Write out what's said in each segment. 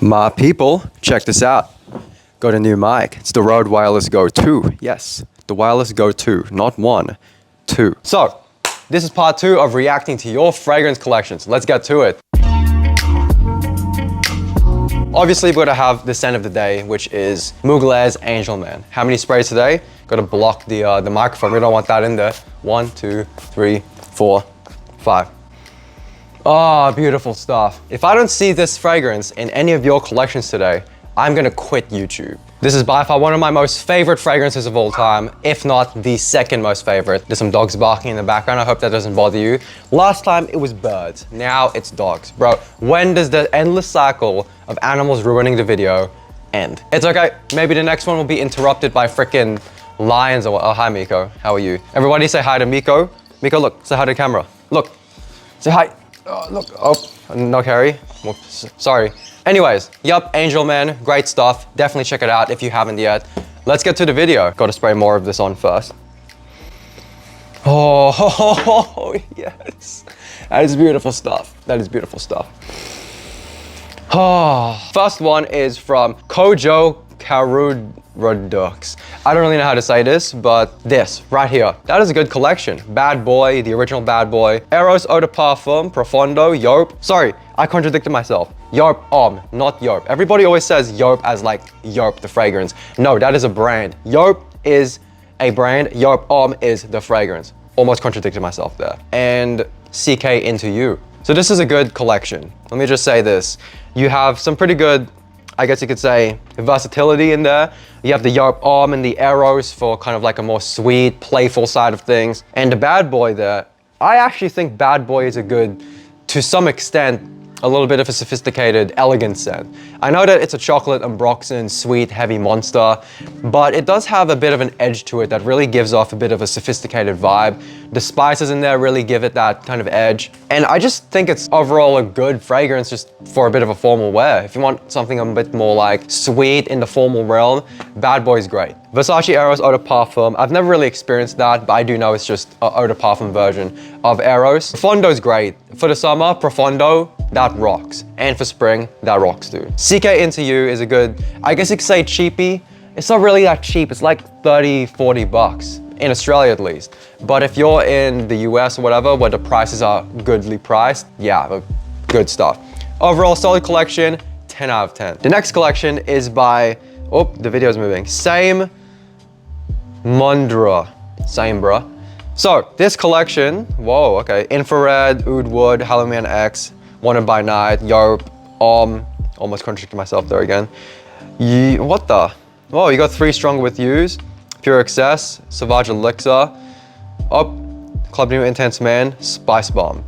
My people, check this out. Got a new mic. It's the Rode Wireless Go 2. Yes, the Wireless Go 2, not 1, 2. So, this is part 2 of reacting to your fragrance collections. Let's get to it. Obviously, we're gonna have the scent of the day, which is Mugler's Angel Man. How many sprays today? Gotta block the microphone. We don't want that in there. 1, 2, 3, 4, 5. Oh, beautiful stuff. If I don't see this fragrance in any of your collections today, I'm gonna quit YouTube. This is by far one of my most favorite fragrances of all time, if not the second most favorite. There's some dogs barking in the background. I hope that doesn't bother you. Last time it was birds, now it's dogs. Bro, when does the endless cycle of animals ruining the video end? It's okay, maybe the next one will be interrupted by freaking lions or, oh, hi Miko, how are you? Everybody say hi to Miko. Miko, look, say hi to the camera. Look, say hi. Oh, look, oh, no carry. Whoops, sorry. Anyways, yup, Angel Man, great stuff. Definitely check it out if you haven't yet. Let's get to the video. Got to spray more of this on first. Oh, yes. That is beautiful stuff. That is beautiful stuff. Oh, first one is from Kojo Karudrodux. I don't really know how to say this, but this right here, that is a good collection. Bad Boy, the original Bad Boy, Eros Eau de Parfum, Profondo, Yope. Sorry, I contradicted myself. Yope not Yope. Everybody always says Yope as like Yope, the fragrance. No, that is a brand. Yope is a brand, Yope is the fragrance. Almost contradicted myself there. And CK Into You. So this is a good collection. Let me just say this. You have some pretty good, I guess you could say, versatility in there. You have the Yope and the Eros for kind of like a more sweet, playful side of things. And the Bad Boy there, I actually think Bad Boy is a good, to some extent, a little bit of a sophisticated, elegant scent. I know that it's a chocolate ambroxan, sweet, heavy monster, but it does have a bit of an edge to it that really gives off a bit of a sophisticated vibe. The spices in there really give it that kind of edge. And I just think it's overall a good fragrance just for a bit of a formal wear. If you want something a bit more like sweet in the formal realm, Bad Boy is great. Versace Eros Eau de Parfum, I've never really experienced that, but I do know it's just an Eau de Parfum version of Eros. Profondo's great. For the summer, Profondo, that rocks. And for spring, that rocks too. CK Into You is a good, I guess you could say cheapy. It's not really that cheap. It's like 30, 40 bucks. In Australia at least. But if you're in the US or whatever, where the prices are goodly priced, yeah, good stuff. Overall, solid collection, 10 out of 10. The next collection is by, oh, the video's moving. Same bruh. So this collection, whoa, okay. Infrared, Oud Wood, Halloween X, Wanted by Night, Yope, almost contradicted myself there again. What the? Oh, you got 3 Stronger With Yous, Pure Excess, Sauvage Elixir, Club New Intense Man, Spice Bomb.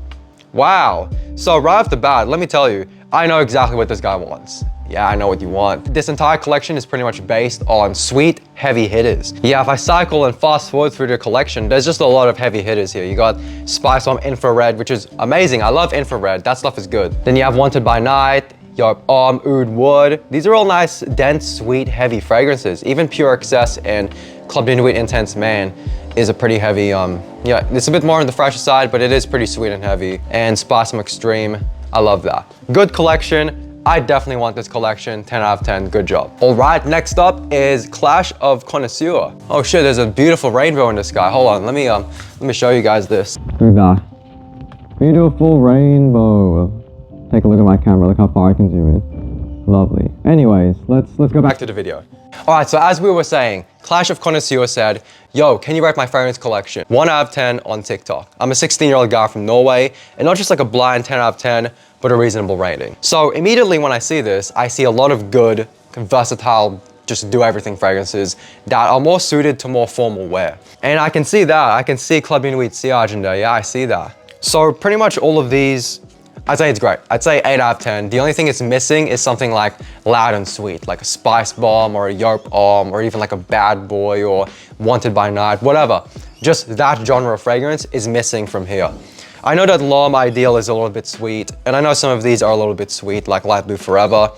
Wow. So right off the bat, let me tell you, I know exactly what this guy wants. Yeah, I know what you want. This entire collection is pretty much based on sweet, heavy hitters. Yeah, if I cycle and fast forward through the collection, there's just a lot of heavy hitters here. You got Spice Bomb Infrared, which is amazing. I love infrared. That stuff is good. Then you have Wanted by Night, Yope, Oud Wood. These are all nice, dense, sweet, heavy fragrances. Even Pure Excess and Club New Intense Man is a pretty heavy, yeah, it's a bit more on the fresher side, but it is pretty sweet and heavy. And Spice Bomb Extreme, I love that. Good collection. I definitely want this collection, 10 out of 10, good job. All right, next up is Clash of Connoisseur. Oh shit, there's a beautiful rainbow in the sky. Hold on, let me show you guys this. Look at that, beautiful rainbow. Take a look at my camera, look how far I can zoom in. Lovely. Anyways, let's go back to the video. All right, so as we were saying, Clash of Connoisseur said, yo, can you rate my fragrance collection? 1 out of 10 on TikTok. I'm a 16-year-old guy from Norway, and not just like a blind 10 out of 10, but a reasonable rating. So immediately when I see this, I see a lot of good, versatile, just do everything fragrances that are more suited to more formal wear. And I can see that. I can see Club Inuit Sillage in there. Yeah, I see that. So pretty much all of these, I'd say it's great. I'd say 8 out of 10. The only thing it's missing is something like loud and sweet, like a Spice Bomb or a Yope or even like a Bad Boy or Wanted by Night, whatever. Just that genre of fragrance is missing from here. I know that L'Homme Ideal is a little bit sweet, and I know some of these are a little bit sweet, like Light Blue Forever,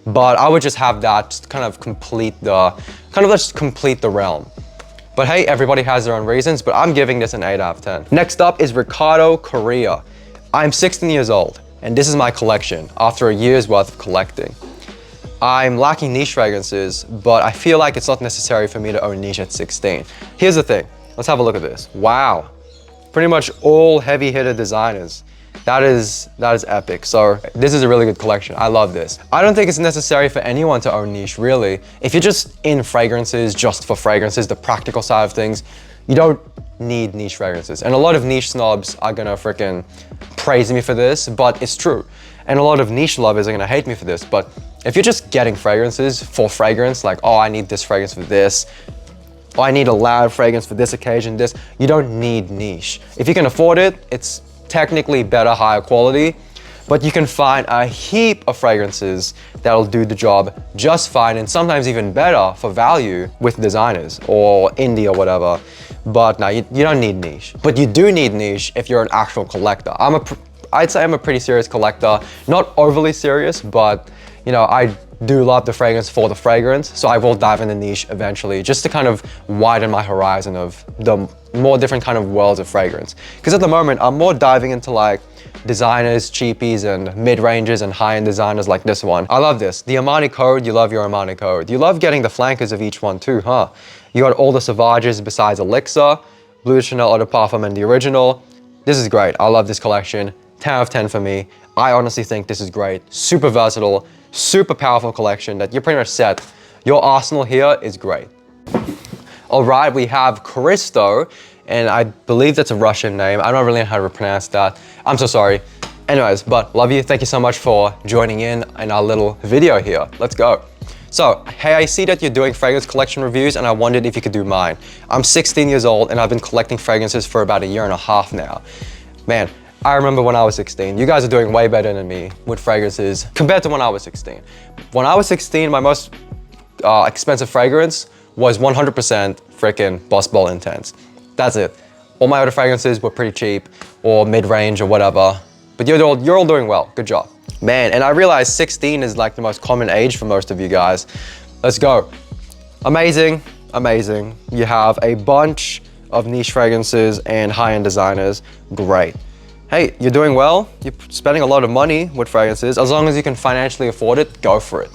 but I would just have that just kind of complete the realm. But hey, everybody has their own reasons, but I'm giving this an 8 out of 10. Next up is Ricardo Korea. I'm 16 years old, and this is my collection after a year's worth of collecting. I'm lacking niche fragrances, but I feel like it's not necessary for me to own niche at 16. Here's the thing, let's have a look at this. Wow, pretty much all heavy hitter designers. That is epic. So this is a really good collection. I love this. I don't think it's necessary for anyone to own niche, really. If you're just in fragrances, just for fragrances, the practical side of things, you don't need niche fragrances. And a lot of niche snobs are gonna freaking praise me for this, but it's true. And a lot of niche lovers are gonna hate me for this, but if you're just getting fragrances for fragrance, like, oh, I need this fragrance for this, oh, I need a loud fragrance for this occasion, this, you don't need niche. If you can afford it, it's technically better, higher quality, but you can find a heap of fragrances that'll do the job just fine and sometimes even better for value with designers or indie or whatever. But no, you don't need niche. But you do need niche if you're an actual collector. I'd say I'm a pretty serious collector, not overly serious, but you know, I do love the fragrance for the fragrance, so I will dive into niche eventually, just to kind of widen my horizon of the more different kind of worlds of fragrance. Because at the moment, I'm more diving into like designers, cheapies, and mid-ranges and high-end designers like this one. I love this. The Armani Code, you love your Armani Code. You love getting the flankers of each one too, huh? You got all the Sauvages besides Elixir, Bleu de Chanel Eau de Parfum, and the original. This is great. I love this collection. 10 out of 10 for me. I honestly think this is great. Super versatile, super powerful collection that you're pretty much set. Your arsenal here is great. All right, we have Christo, and I believe that's a Russian name. I don't really know how to pronounce that. I'm so sorry. Anyways, but love you. Thank you so much for joining in our little video here. Let's go. So, hey, I see that you're doing fragrance collection reviews and I wondered if you could do mine. I'm 16 years old and I've been collecting fragrances for about a year and a half now. Man, I remember when I was 16. You guys are doing way better than me with fragrances compared to when I was 16. When I was 16, my most expensive fragrance was 100% freaking Boss Ball Intense. That's it. All my other fragrances were pretty cheap or mid-range or whatever. But you're all doing well. Good job. Man, and I realized 16 is like the most common age for most of you guys. Let's go. Amazing, amazing. You have a bunch of niche fragrances and high-end designers. Great. Hey, you're doing well. You're spending a lot of money with fragrances. As long as you can financially afford it, go for it.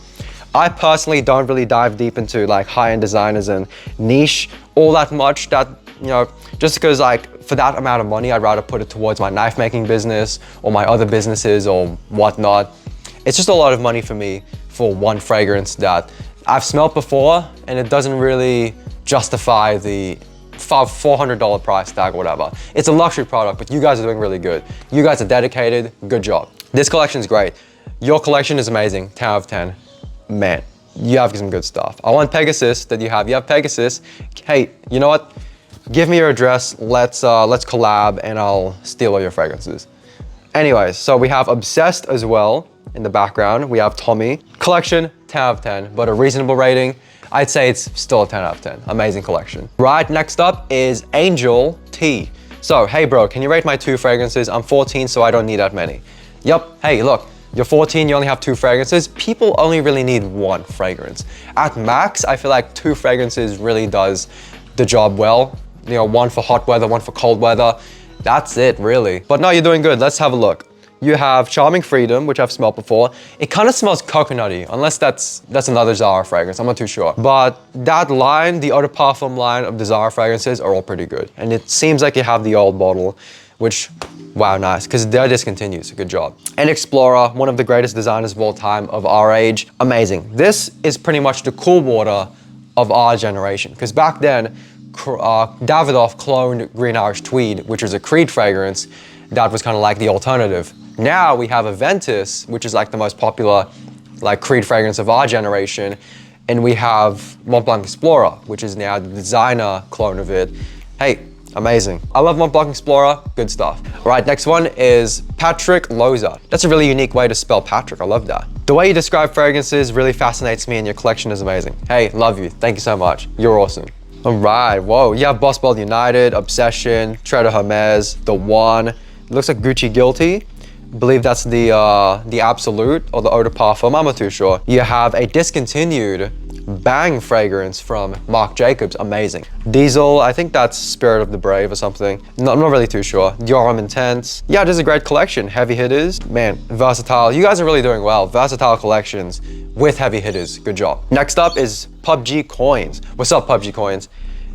I personally don't really dive deep into like high-end designers and niche all that much. That, you know, just because like for that amount of money, I'd rather put it towards my knife making business or my other businesses or whatnot. It's just a lot of money for me for one fragrance that I've smelled before and it doesn't really justify the $400 price tag or whatever. It's a luxury product, but you guys are doing really good. You guys are dedicated, good job. This collection is great. Your collection is amazing, 10 out of 10. Man, you have some good stuff. I want Pegasus that you have. You have Pegasus. Hey, you know what? Give me your address, let's collab and I'll steal all your fragrances. Anyways, so we have Obsessed as well in the background. We have Tommy. Collection, 10 out of 10, but a reasonable rating. I'd say it's still a 10 out of 10. Amazing collection. Right, next up is Angel T. So, hey bro, can you rate my 2 fragrances? I'm 14, so I don't need that many. Yup, hey, look, you're 14, you only have 2 fragrances. People only really need 1 fragrance. At max, I feel like 2 fragrances really does the job well. You know, 1 for hot weather, 1 for cold weather. That's it, really. But no, you're doing good. Let's have a look. You have Charming Freedom, which I've smelled before. It kind of smells coconutty, unless that's another Zara fragrance. I'm not too sure. But that line, the Eau de Parfum line of the Zara fragrances are all pretty good. And it seems like you have the old bottle, which, wow, nice, because they're discontinued, so good job. And Explorer, one of the greatest designers of all time, of our age. Amazing. This is pretty much the cool water of our generation, because back then, Davidoff cloned Green Irish Tweed, which was a Creed fragrance that was kind of like the alternative. Now we have Aventus, which is like the most popular like Creed fragrance of our generation, and we have Mont Blanc Explorer, which is now the designer clone of it. Hey, amazing. I love Mont Blanc Explorer, good stuff. All right, next one is Patrick Loza. That's a really unique way to spell Patrick, I love that. The way you describe fragrances really fascinates me and your collection is amazing. Hey, love you, thank you so much. You're awesome. All right, whoa, you have Boss Ball United, Obsession, Trader Hermes, The One. It looks like Gucci Guilty. I believe that's the Absolute or the Eau de Parfum, I'm not too sure. You have a discontinued Bang fragrance from Marc Jacobs, amazing. Diesel, I think that's Spirit of the Brave or something. No, I'm not really too sure. Dior Homme Intense. Yeah, this is a great collection. Heavy hitters, man, versatile. You guys are really doing well. Versatile collections with heavy hitters. Good job. Next up is PUBG Coins. What's up, PUBG Coins?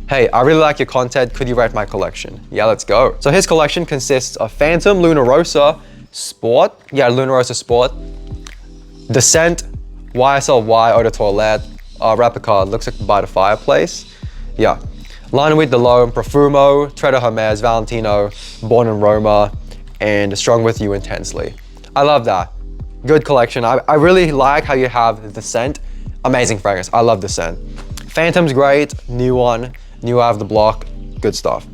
Hey, I really like your content. Could you rate my collection? Yeah, let's go. So his collection consists of Phantom, Lunarosa, Sport. Yeah, Lunarosa Sport. Descent, YSLY, Eau de Toilette, Replica, looks like by the fireplace. Yeah. Liner with the Loam, Profumo, Tredo Hermes, Valentino, Born in Roma, and Strong with You Intensely. I love that. Good collection. I really like how you have the scent. Amazing fragrance. I love the scent. Phantom's great. New one. New out of the block. Good stuff.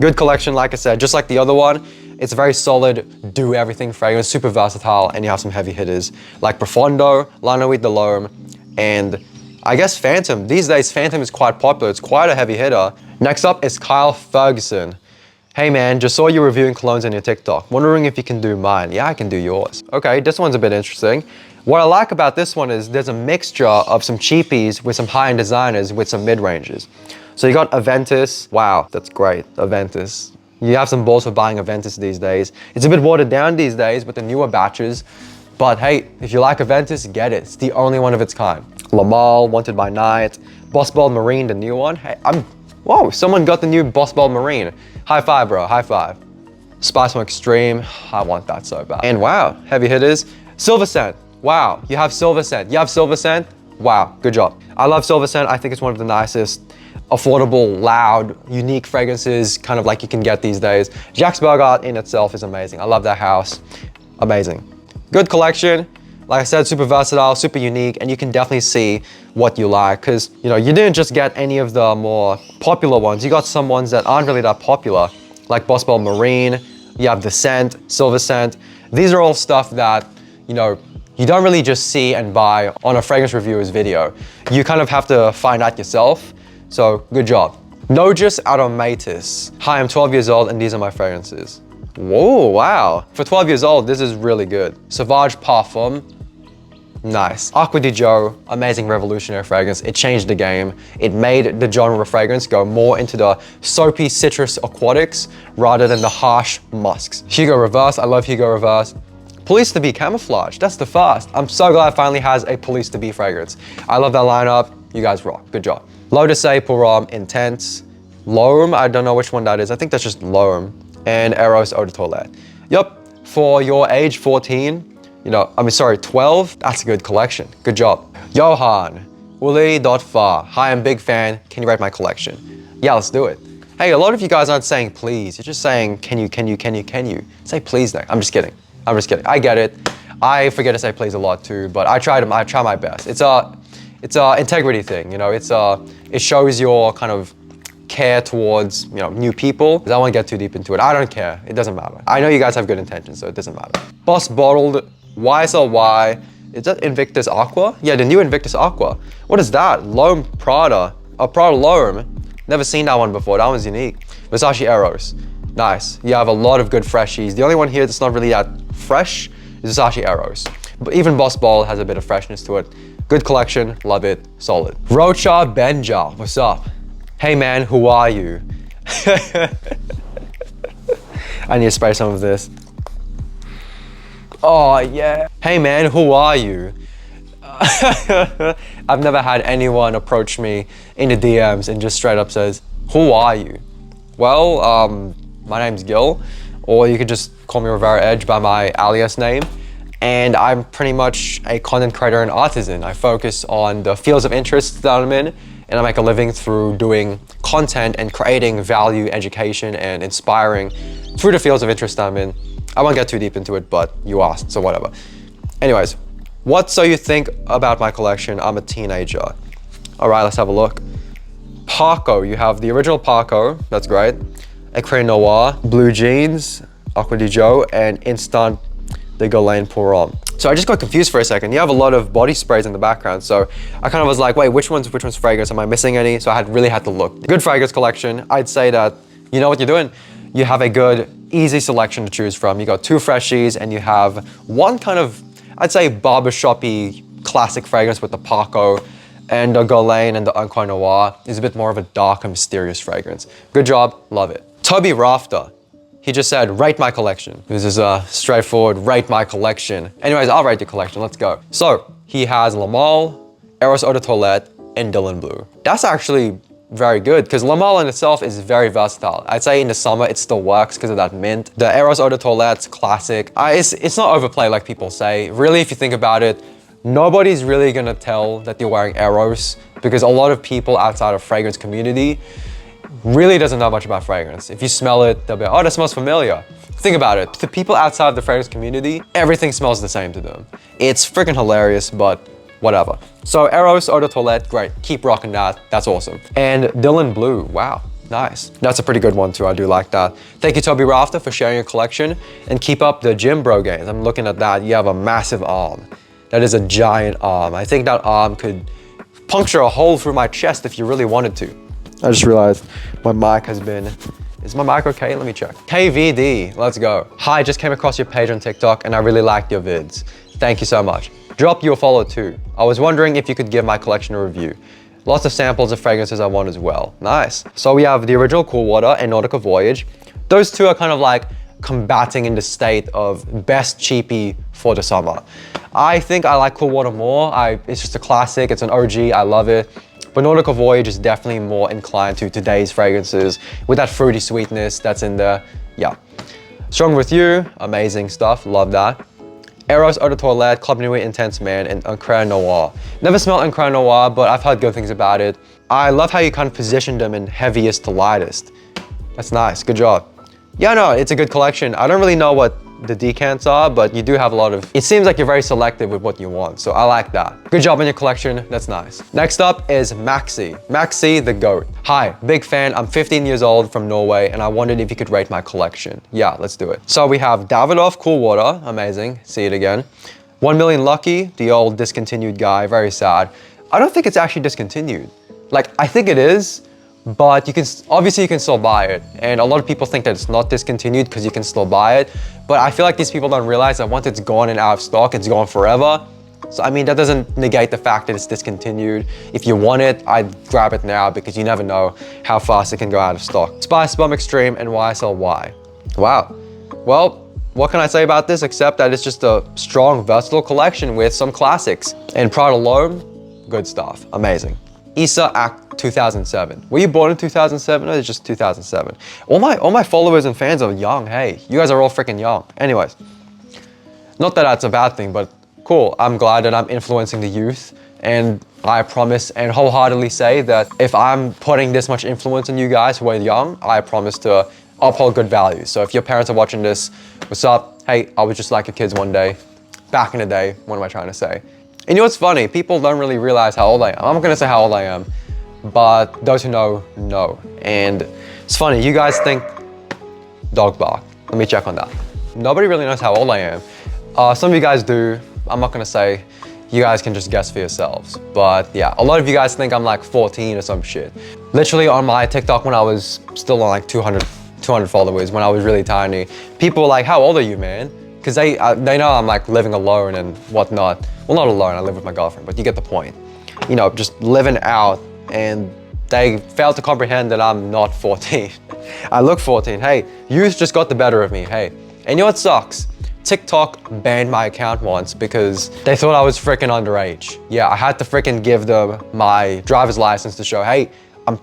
Good collection, like I said. Just like the other one, it's a very solid, do everything fragrance, super versatile, and you have some heavy hitters like Profondo, Liner with the Loam, and I guess Phantom. These days, Phantom is quite popular. It's quite a heavy hitter. Next up is Kyle Ferguson. Hey man, just saw you reviewing colognes on your TikTok. Wondering if you can do mine. Yeah, I can do yours. Okay, this one's a bit interesting. What I like about this one is there's a mixture of some cheapies with some high-end designers with some mid-ranges. So you got Aventus. Wow, that's great, Aventus. You have some balls for buying Aventus these days. It's a bit watered down these days with the newer batches. But hey, if you like Aventus, get it. It's the only one of its kind. Lamal, Wanted by Night, Boss Ball Marine, the new one. Hey, whoa, someone got the new Boss Ball Marine. High five, bro, high five. Spice One Extreme, I want that so bad. And wow, heavy hitters. Silver Scent, wow, you have Silver Scent. You have Silver Scent, wow, good job. I love Silver Scent, I think it's one of the nicest, affordable, loud, unique fragrances, kind of like you can get these days. Jack's Burger in itself is amazing. I love that house, amazing. Good collection. Like I said, super versatile, super unique, and you can definitely see what you like because, you know, you didn't just get any of the more popular ones. You got some ones that aren't really that popular, like Boss Ball Marine, you have the Scent, Silver Scent. These are all stuff that, you know, you don't really just see and buy on a fragrance reviewer's video. You kind of have to find out yourself, so good job. Nogis Aromatis. Hi, I'm 12 years old and these are my fragrances. Whoa, wow. For 12 years old, this is really good. Sauvage Parfum. Nice. Acqua di Gio, amazing revolutionary fragrance. It changed the game. It made the genre of fragrance go more into the soapy citrus aquatics rather than the harsh musks. Hugo Reverse, I love Hugo Reverse. Police to Be Camouflage, that's the first. I'm so glad it finally has a Police to Be fragrance. I love that lineup. You guys rock, good job. Lotus A Pour Intense. L'Homme, I don't know which one that is. I think that's just L'Homme. And Eros Eau de Toilette. Yup, for your age 14, 12, that's a good collection. Good job. Johan, Uli.far. Hi, I'm a big fan. Can you rate my collection? Yeah, let's do it. Hey, a lot of you guys aren't saying please. You're just saying, can you? Say please now. I'm just kidding. I get it. I forget to say please a lot too, but I try my best. It's a integrity thing, you know, it shows your kind of care towards, new people. I won't get too deep into it. I don't care. It doesn't matter. I know you guys have good intentions, so it doesn't matter. Boss Bottled YSLY. Is that Invictus Aqua? Yeah, the new Invictus Aqua. What is that? L'Homme Prada. Oh, Prada L'Homme. Never seen that one before. That one's unique. Versace Eros. Nice. You have a lot of good freshies. The only one here that's not really that fresh is Versace Eros. But even Boss Ball has a bit of freshness to it. Good collection. Love it. Solid. Rocha Benja. What's up? Hey man, who are you? I need to spray some of this. Oh yeah. Hey man, who are you? I've never had anyone approach me in the DMs and just straight up says, who are you? Well, my name's Gil, or you could just call me Riveraedge by my alias name. And I'm pretty much a content creator and artisan. I focus on the fields of interest that I'm in, and I make a living through doing content and creating value, education, and inspiring through the fields of interest I'm in. I won't get too deep into it, but you asked, so whatever. Anyways, what so you think about my collection? I'm a teenager. All right, let's have a look. Paco, you have the original Paco, that's great. Ecre Noir, Blue Jeans, Acqua di Gio, and Instant de Gillian Pour Homme. So I just got confused for a second. You have a lot of body sprays in the background, so I kind of was like, wait, which one's fragrance? Am I missing any? So I really had to look. Good fragrance collection. I'd say that you know what you're doing. You have a good, easy selection to choose from. You got 2 freshies and you have one kind of, I'd say barbershop-y classic fragrance with the Paco, and the Gillian and the Acqua Noir is a bit more of a dark and mysterious fragrance. Good job, love it. Toby Rafter. He just said, rate my collection. This is a straightforward, rate my collection. Anyways, I'll rate your collection, let's go. So, he has Lamal, Eros Eau de Toilette, and Dylan Blue. That's actually very good, because Lamal in itself is very versatile. I'd say in the summer, it still works because of that mint. The Eros Eau de Toilette's classic. It's not overplayed like people say. Really, if you think about it, nobody's really gonna tell that you're wearing Eros, because a lot of people outside of fragrance community really doesn't know much about fragrance. If you smell it, they'll be like, oh, that smells familiar. Think about it. To people outside of the fragrance community, everything smells the same to them. It's freaking hilarious, but whatever. So Eros Eau de Toilette, great. Keep rocking that. That's awesome. And Dylan Blue, wow. Nice. That's a pretty good one too. I do like that. Thank you, Toby Rafter, for sharing your collection, and keep up the gym bro games. I'm looking at that. You have a massive arm. That is a giant arm. I think that arm could puncture a hole through my chest if you really wanted to. I just realized my mic has been, is my mic okay? Let me check. KVD, let's go. Hi, just came across your page on TikTok and I really liked your vids. Thank you so much. Drop you a follow too. I was wondering if you could give my collection a review. Lots of samples of fragrances I want as well. Nice. So we have the original Cool Water and Nautica Voyage. Those two are kind of like combating in the state of best cheapie for the summer. I think I like Cool Water more. It's just a classic, it's an OG, I love it. But Nautica Voyage is definitely more inclined to today's fragrances with that fruity sweetness that's in there. Yeah. Strong With You, amazing stuff, love that. Eros Eau de Toilette, Club Nuit Intense Man, and Encre Noir. Never smelled Encre Noir, but I've heard good things about it. I love how you kind of positioned them in heaviest to lightest. That's nice, good job. Yeah, no, it's a good collection. I don't really know what the decants are, but you do have a lot of, it seems like you're very selective with what you want, so I like that. Good job on your collection, that's nice. Next up is Maxi. Maxi the GOAT. Hi, big fan, I'm 15 years old from Norway, and I wondered if you could rate my collection. Yeah, let's do it. So we have Davidoff Cool Water, amazing, see it again. 1 Million Lucky, the old discontinued guy, very sad. I don't think it's actually discontinued. Like, I think it is, but obviously you can still buy it. And a lot of people think that it's not discontinued because you can still buy it. But I feel like these people don't realize that once it's gone and out of stock, it's gone forever. So I mean, that doesn't negate the fact that it's discontinued. If you want it, I'd grab it now because you never know how fast it can go out of stock. Spice Bomb Extreme and YSL. Wow. Well, what can I say about this except that it's just a strong, versatile collection with some classics. And Prada L'Homme, good stuff, amazing. Issa Act 2007. Were you born in 2007 or is it just 2007? All my followers and fans are young, hey. You guys are all freaking young. Anyways, not that that's a bad thing, but cool. I'm glad that I'm influencing the youth, and I promise and wholeheartedly say that if I'm putting this much influence on you guys who are young, I promise to uphold good values. So if your parents are watching this, what's up? Hey, I was just like your kids one day. Back in the day, what am I trying to say? And you know what's funny? People don't really realize how old I am. I'm not gonna say how old I am, but those who know, know. And it's funny, you guys think dog bark. Let me check on that. Nobody really knows how old I am. Some of you guys do. I'm not gonna say. You guys can just guess for yourselves. But yeah, a lot of you guys think I'm like 14 or some shit. Literally on my TikTok when I was still on like 200 followers, when I was really tiny, people were like, how old are you, man? Because they know I'm like living alone and whatnot. Well, not alone, I live with my girlfriend, but you get the point. You know, just living out, and they failed to comprehend that I'm not 14. I look 14. Hey, youth just got the better of me, hey. And you know what sucks? TikTok banned my account once because they thought I was freaking underage. Yeah, I had to freaking give them my driver's license to show, hey, I'm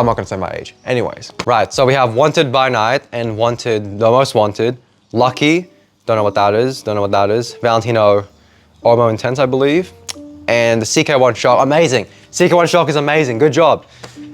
not gonna say my age. Anyways, right, so we have Wanted by Night and Wanted, the Most Wanted. Lucky, don't know what that is, Valentino Ormo Intense, I believe. And the CK1 Shock, amazing. CK1 Shock is amazing, good job.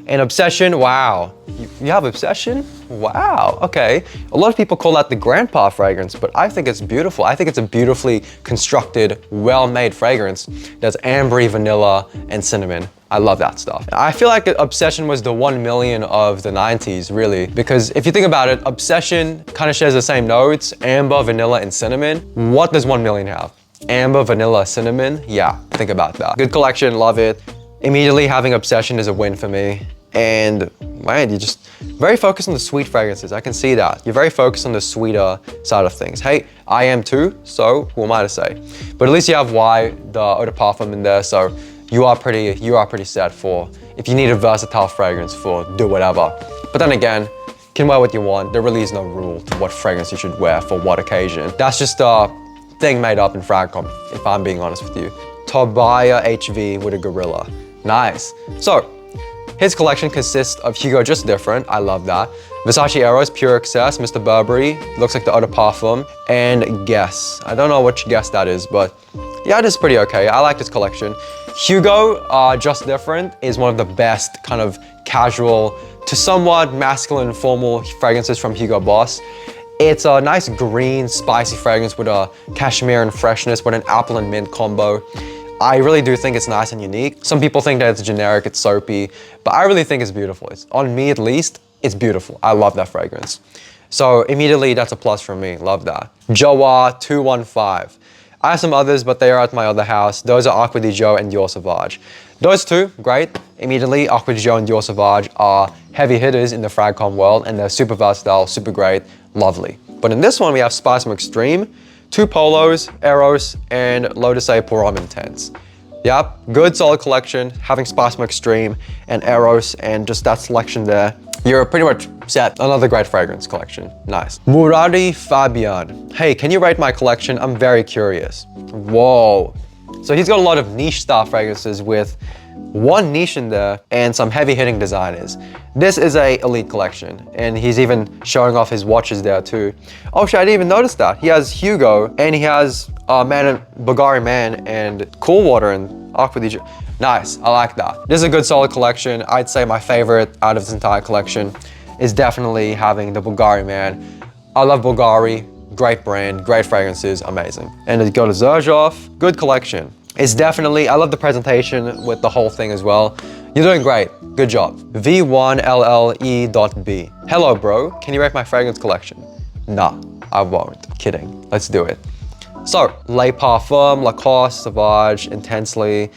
And Obsession, wow. You have Obsession? Wow, okay. A lot of people call that the grandpa fragrance, but I think it's beautiful. I think it's a beautifully constructed, well-made fragrance that's ambery, vanilla, and cinnamon. I love that stuff. I feel like Obsession was the 1 million of the 90s, really, because if you think about it, Obsession kind of shares the same notes, amber, vanilla, and cinnamon. What does 1 million have? Amber, vanilla, cinnamon? Yeah, think about that. Good collection, love it. Immediately having Obsession is a win for me. And man, you're just very focused on the sweet fragrances. I can see that. You're very focused on the sweeter side of things. Hey, I am too, so who am I to say? But at least you have Y, the Eau de Parfum in there, so you are pretty set for, if you need a versatile fragrance for do whatever. But then again, can wear what you want. There really is no rule to what fragrance you should wear for what occasion. That's just a thing made up in Fragcom, if I'm being honest with you. Tobiah HV with a gorilla. Nice. So, his collection consists of Hugo Just Different, I love that. Versace Eros, Pure Excess, Mr. Burberry, looks like the Eau de Parfum, and Guess. I don't know which Guess that is, but yeah, it is pretty okay. I like this collection. Hugo Just Different is one of the best kind of casual to somewhat masculine formal fragrances from Hugo Boss. It's a nice green, spicy fragrance with a cashmere and freshness with an apple and mint combo. I really do think it's nice and unique. Some people think that it's generic, it's soapy, but I really think it's beautiful. It's, on me at least, it's beautiful. I love that fragrance. So immediately, that's a plus for me. Love that. Joa 215. I have some others, but they are at my other house. Those are Acqua di Gio and Dior Sauvage. Those two, great. Immediately, Acqua di Gio and Dior Sauvage are heavy hitters in the Fragcom world, and they're super versatile, super great, lovely. But in this one, we have Spasm Extreme, 2 Polos, Eros, and Lotus A Pour Homme Intense. Yep, good solid collection, having Spasm Extreme and Eros and just that selection there. You're pretty much set. Another great fragrance collection, nice. Murari Fabian. Hey, can you rate my collection? I'm very curious. Whoa. So he's got a lot of niche style fragrances with one niche in there and some heavy hitting designers. This is a elite collection and he's even showing off his watches there too. Oh shit, I didn't even notice that. He has Hugo and he has Bulgari Man and Cool Water and Acqua di Gio. Nice, I like that. This is a good solid collection. I'd say my favorite out of this entire collection is definitely having the Bulgari Man. I love Bulgari, great brand, great fragrances, amazing. And it's got a Xerjoff, good collection. It's definitely, I love the presentation with the whole thing as well. You're doing great, good job. V1LLE.B. Hello bro, can you rate my fragrance collection? Nah, I won't, kidding, let's do it. So, Les Parfums, Lacoste, Sauvage, Intensely.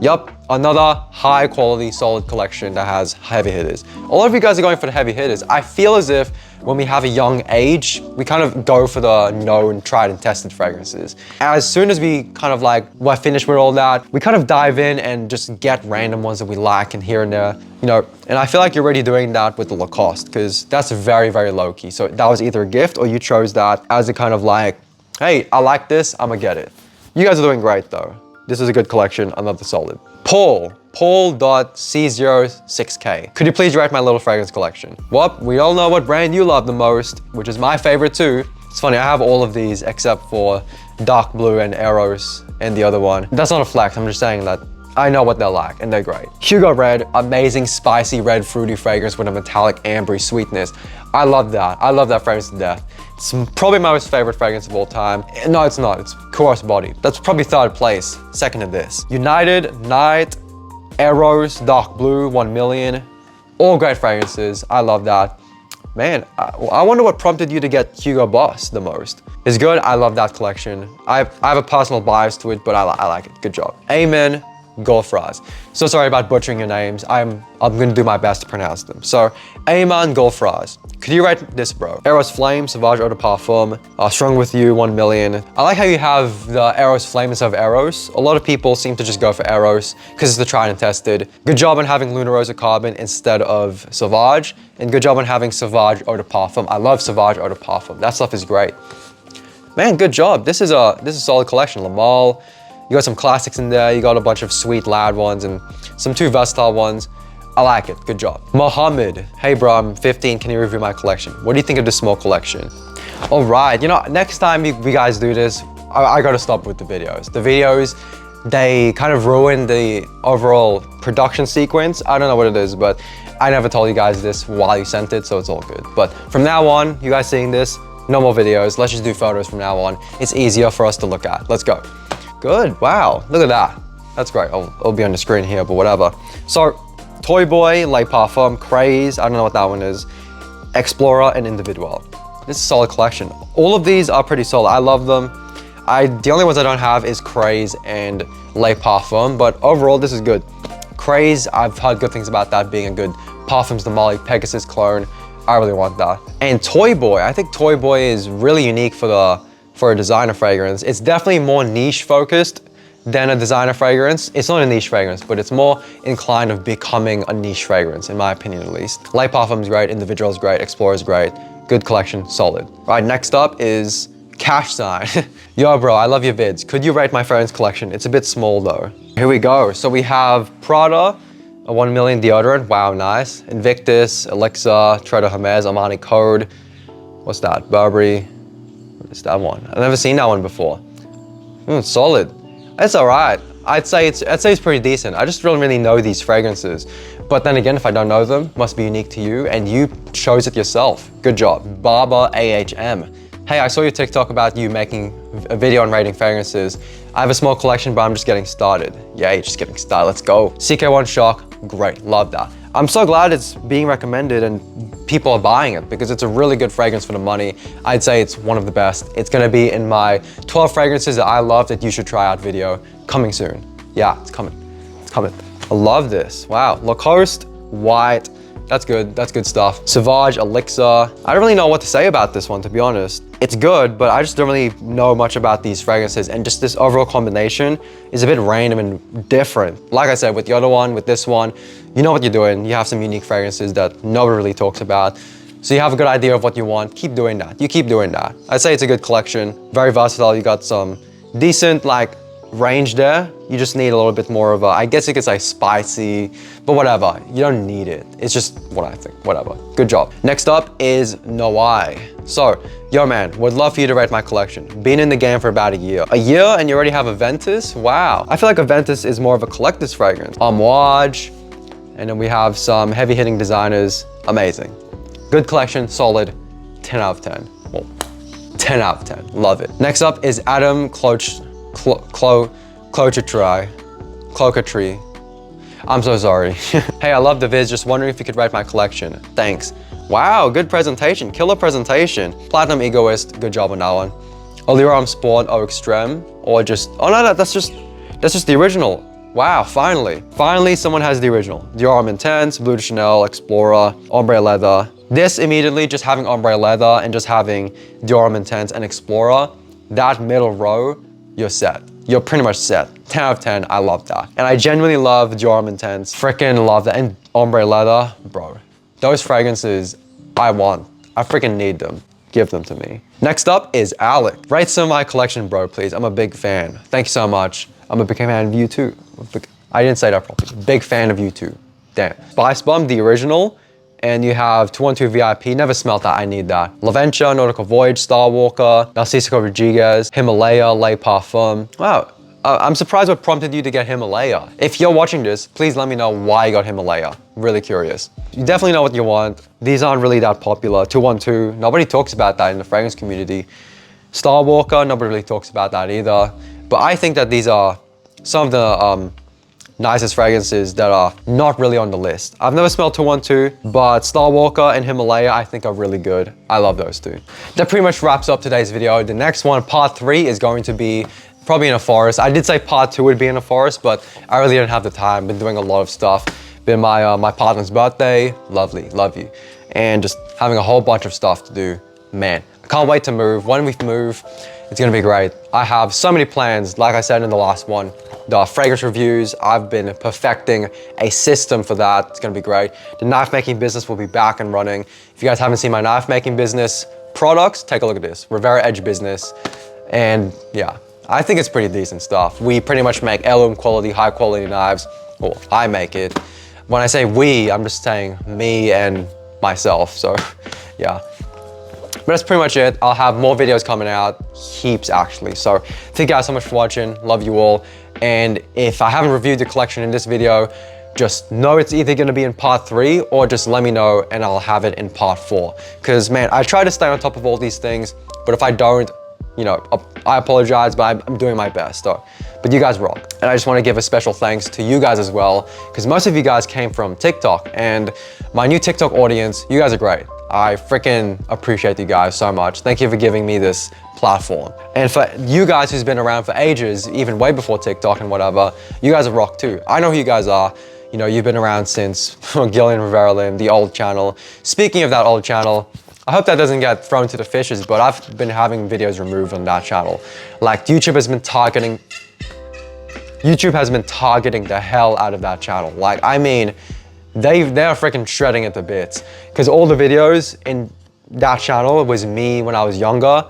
Yup, another high quality, solid collection that has heavy hitters. A lot of you guys are going for the heavy hitters. I feel as if when we have a young age, we kind of go for the known, tried and tested fragrances. As soon as we kind of like, we're finished with all that, we kind of dive in and just get random ones that we like and here and there, you know, and I feel like you're already doing that with the Lacoste because that's very, very low key. So that was either a gift or you chose that as a kind of like, hey, I like this, I'm gonna get it. You guys are doing great though. This is a good collection, another solid. Paul.C06K. Could you please rate my little fragrance collection? Well, we all know what brand you love the most, which is my favorite too. It's funny, I have all of these except for Dark Blue and Eros and the other one. That's not a flex, I'm just saying that I know what they're like and they're great. Hugo Red, amazing spicy red fruity fragrance with a metallic ambery sweetness. I love that. I love that fragrance to death. It's probably my most favorite fragrance of all time. No, it's not. It's Coarse Body. That's probably third place, second to this. United, Night, Eros, Dark Blue, 1 Million. All great fragrances. I love that. Man, I wonder what prompted you to get Hugo Boss the most. It's good. I love that collection. I have a personal bias to it, but I like it. Good job. Amen. Golfraz. So sorry about butchering your names. I'm gonna do my best to pronounce them. So, Ayman Golfraz. Could you write this, bro? Eros Flame, Sauvage Eau de Parfum, Strong With You, 1 Million. I like how you have the Eros Flame instead of Eros. A lot of people seem to just go for Eros because it's the tried and tested. Good job on having Luna Rosa Carbon instead of Sauvage, and good job on having Sauvage Eau de Parfum. I love Sauvage Eau de Parfum. That stuff is great. Man, good job. This is a solid collection. Lamal. You got some classics in there, you got a bunch of sweet, loud ones, and some 2 versatile ones. I like it, good job. Mohammed, hey bro, I'm 15, can you review my collection? What do you think of this small collection? All right, you know, next time we guys do this, I gotta stop with the videos. The videos, they kind of ruin the overall production sequence. I don't know what it is, but I never told you guys this while you sent it, so it's all good. But from now on, you guys seeing this, no more videos. Let's just do photos from now on. It's easier for us to look at. Let's go. Good, wow, look at that. That's great, it'll be on the screen here, but whatever. So, Toy Boy, Les Parfums, Craze, I don't know what that one is, Explorer, and Individual. This is a solid collection. All of these are pretty solid, I love them. The only ones I don't have is Craze and Les Parfums, but overall, this is good. Craze, I've heard good things about that being a good Parfums de Molly Pegasus clone. I really want that. And Toy Boy, I think Toy Boy is really unique for a designer fragrance. It's definitely more niche focused than a designer fragrance. It's not a niche fragrance, but it's more inclined of becoming a niche fragrance, in my opinion at least. Light Parfum's great, Individual's great, Explorer's great. Good collection, solid. Right, next up is Cash Sign. Yo bro, I love your vids. Could you rate my fragrance collection? It's a bit small though. Here we go. So we have Prada, a 1 million deodorant. Wow, nice. Invictus, Elixir, Tredo Hermes, Armani Code. What's that? Burberry. What is that one? I've never seen that one before. Solid. It's all right. I'd say it's pretty decent. I just don't really know these fragrances. But then again, if I don't know them, must be unique to you, and you chose it yourself. Good job. Barber AHM. Hey, I saw your TikTok about you making a video on rating fragrances. I have a small collection, but I'm just getting started. Yay, just getting started, let's go. CK1 Shock, great, love that. I'm so glad it's being recommended and people are buying it because it's a really good fragrance for the money. I'd say it's one of the best. It's gonna be in my 12 fragrances that I love that you should try out video, coming soon. Yeah, it's coming, it's coming. I love this, wow. Lacoste, white, that's good stuff. Sauvage, Elixir. I don't really know what to say about this one, to be honest. It's good, but I just don't really know much about these fragrances, and just this overall combination is a bit random and different. Like I said, with the other one, with this one, you know what you're doing. You have some unique fragrances that nobody really talks about. So you have a good idea of what you want. Keep doing that. You keep doing that. I'd say it's a good collection. Very versatile. You got some decent range there. You just need a little bit more of a, I guess you could say spicy, but whatever. You don't need it. It's just what I think, whatever. Good job. Next up is Noai. So, yo man, would love for you to rate my collection. Been in the game for about a year. A year and you already have a Ventus? Wow. I feel like a Ventus is more of a collector's fragrance. Amouage, and then we have some heavy hitting designers. Amazing. Good collection, solid, 10 out of 10. Well, 10 out of 10, love it. Next up is Adam Clocatry. I'm so sorry. Hey, I love the viz, just wondering if you could rate my collection. Thanks. Wow, good presentation, killer presentation. Platinum Egoist, good job on that one. Oliram Spawn Eau Extreme, or just, oh no, that's just the original. Wow, finally. Finally, someone has the original. Dior Intense, Blue de Chanel, Explorer, Ombre Leather. This immediately, just having Ombre Leather and just having Dior Intense and Explorer, that middle row, you're set. You're pretty much set. 10 out of 10, I love that. And I genuinely love Dior Intense. Freaking love that. And Ombre Leather, bro. Those fragrances, I want. I freaking need them. Give them to me. Next up is Alec. Rate some of my collection, bro, please. I'm a big fan. Thank you so much. I'm a big fan of you too. I didn't say that properly. Big fan of you too. Damn. Spice Bomb, the original. And you have 212 VIP. Never smelt that, I need that. Laventia, Nautical Voyage, Star Walker, Narciso Rodriguez, Himalaya, Lait Parfum. Wow. I'm surprised what prompted you to get Himalaya. If you're watching this, please let me know why you got Himalaya. Really curious. You definitely know what you want. These aren't really that popular. 212, nobody talks about that in the fragrance community. Star Walker, nobody really talks about that either. But I think that these are some of the nicest fragrances that are not really on the list. I've never smelled 212, but Star Walker and Himalaya I think are really good. I love those two. That pretty much wraps up today's video. The next one, part 3, is going to be probably in a forest. I did say part 2 would be in a forest, but I really didn't have the time. Been doing a lot of stuff. Been my partner's birthday. Lovely, love you. And just having a whole bunch of stuff to do. Man, I can't wait to move. When we move, it's gonna be great. I have so many plans, like I said in the last one. The fragrance reviews, I've been perfecting a system for that. It's gonna be great. The knife making business will be back and running. If you guys haven't seen my knife making business products, take a look at this. Riveraedge business. And yeah, I think it's pretty decent stuff. We pretty much make heirloom quality, high quality knives. Well, I make it. When I say we, I'm just saying me and myself, so yeah. But that's pretty much it. I'll have more videos coming out, heaps actually. So thank you guys so much for watching, love you all. And if I haven't reviewed the collection in this video, just know it's either gonna be in part 3 or just let me know and I'll have it in part 4. Cause man, I try to stay on top of all these things, but if I don't, you know, I apologize, but I'm doing my best. So, but you guys rock. And I just want to give a special thanks to you guys as well, because most of you guys came from TikTok, and my new TikTok audience, you guys are great. I freaking appreciate you guys so much. Thank you for giving me this platform. And for you guys who's been around for ages, even way before TikTok and whatever, you guys are rock too. I know who you guys are. You know, you've been around since Gillian, Riveraedge, the old channel. Speaking of that old channel, I hope that doesn't get thrown to the fishes, but I've been having videos removed on that channel. Like YouTube has been targeting YouTube has been targeting the hell out of that channel. Like, I mean, they're freaking shredding it to bits. Because all the videos in that channel was me when I was younger,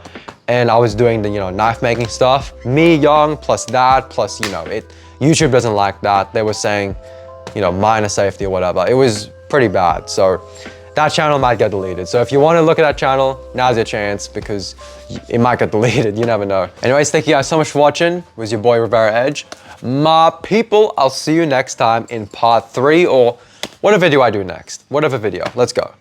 and I was doing the, you know, knife making stuff. Me young, plus that, plus, you know, YouTube doesn't like that. They were saying, you know, minor safety or whatever. It was pretty bad. So that channel might get deleted. So if you want to look at that channel, now's your chance, because it might get deleted. You never know. Anyways, thank you guys so much for watching. It was your boy Riveraedge. My people, I'll see you next time in part 3, or whatever video I do next. Whatever video. Let's go.